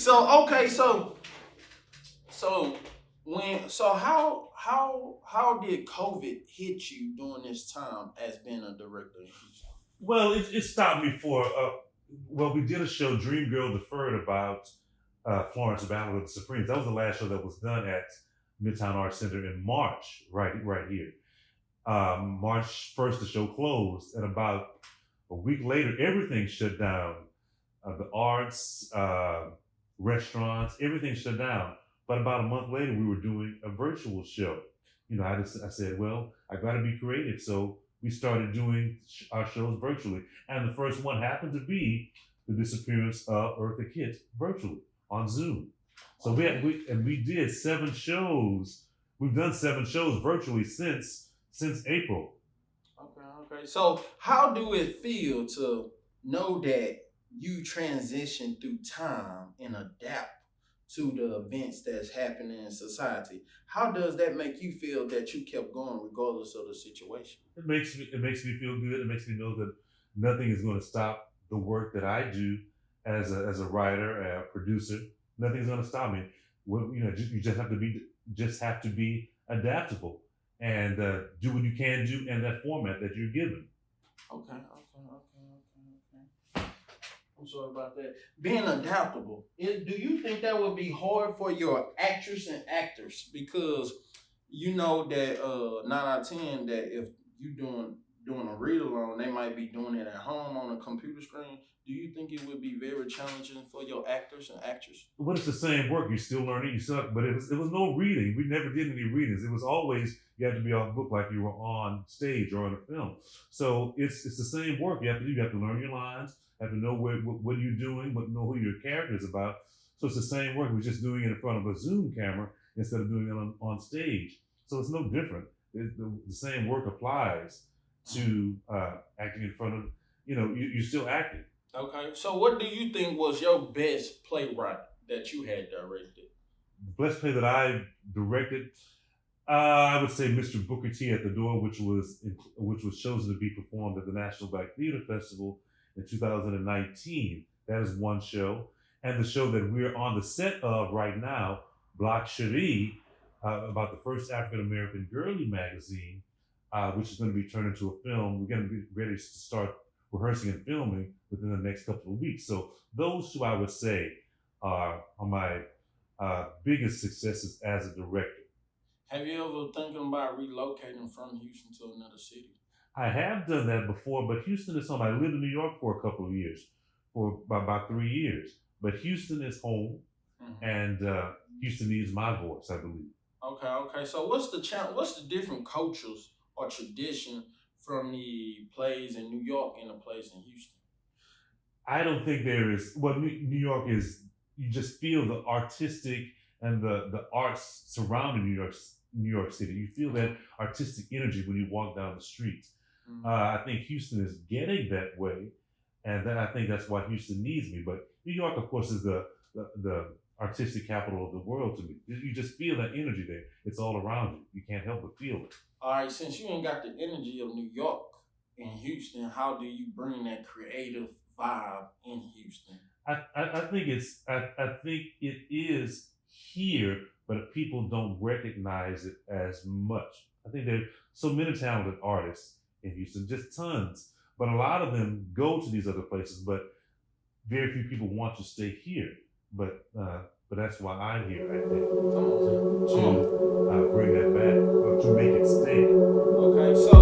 So okay, so how did COVID hit you during this time as being a director in Houston? Well, it stopped me for well, we did a show, Dream Girl Deferred, about Florence, the Battle of the Supremes. That was the last show that was done at Midtown Arts Center in March, right here. March 1st, the show closed, and about a week later, everything shut down. The arts, restaurants, everything shut down. But about a month later, we were doing a virtual show. I said, well, I got to be creative, so we started doing our shows virtually. And the first one happened to be the disappearance of Eartha Kitt virtually on Zoom. So we did 7 shows. We've done 7 shows virtually since April. Okay. So how do it feel to know that you transition through time and adapt to the events that's happening in society? How does that make you feel that you kept going regardless of the situation? It makes me feel good. It makes me know that nothing is going to stop the work that I do as a writer, a producer. Nothing's going to stop me. Well, you just have to be adaptable and do what you can do in that format that you're given. Okay. I'm sorry about that. Being adaptable, do you think that would be hard for your actress and actors? Because you know that 9 out of 10 that if you doing a read along, they might be doing it at home on a computer screen. Do you think it would be very challenging for your actors and actresses? But it's the same work. You're still learning. But it was no reading. We never did any readings. It was always you had to be off book like you were on stage or on a film. So it's the same work you have to do. You have to learn your lines. Have to know what you're doing, but know who your character is about. So it's the same work. We're just doing it in front of a Zoom camera instead of doing it on stage. So it's no different. The same work applies to acting in front of. You're still acting. Okay, so what do you think was your best playwright that you had directed? The best play that I directed, I would say Mr. Booker T at the Door, which was chosen to be performed at the National Black Theater Festival in 2019. That is one show, and the show that we're on the set of right now, Block Cherie, about the first African American girly magazine, which is going to be turned into a film. We're going to be ready to start rehearsing and filming within the next couple of weeks. So those two, I would say, are my biggest successes as a director. Have you ever thinking about relocating from Houston to another city? I have done that before, but Houston is home. I lived in New York for a couple of years, for about 3 years. But Houston is home, Mhm. and Houston needs my voice, I believe. Okay. So what's the different cultures or tradition from the plays in New York and the plays in Houston? I don't think there is. Well, New York is. You just feel the artistic and the arts surrounding New York City. You feel that artistic energy when you walk down the street. Mhm. I think Houston is getting that way, and then I think that's why Houston needs me. But New York, of course, is the artistic capital of the world to me. You just feel that energy there. It's all around you. You can't help but feel it. All right, since you ain't got the energy of New York and Houston, how do you bring that creative vibe in Houston? I think it is here, but people don't recognize it as much. I think there are so many talented artists in Houston, just tons. But a lot of them go to these other places, but very few people want to stay here. But that's why I'm here, I think, Come on, to come on. bring that back or to make it stay. Okay, so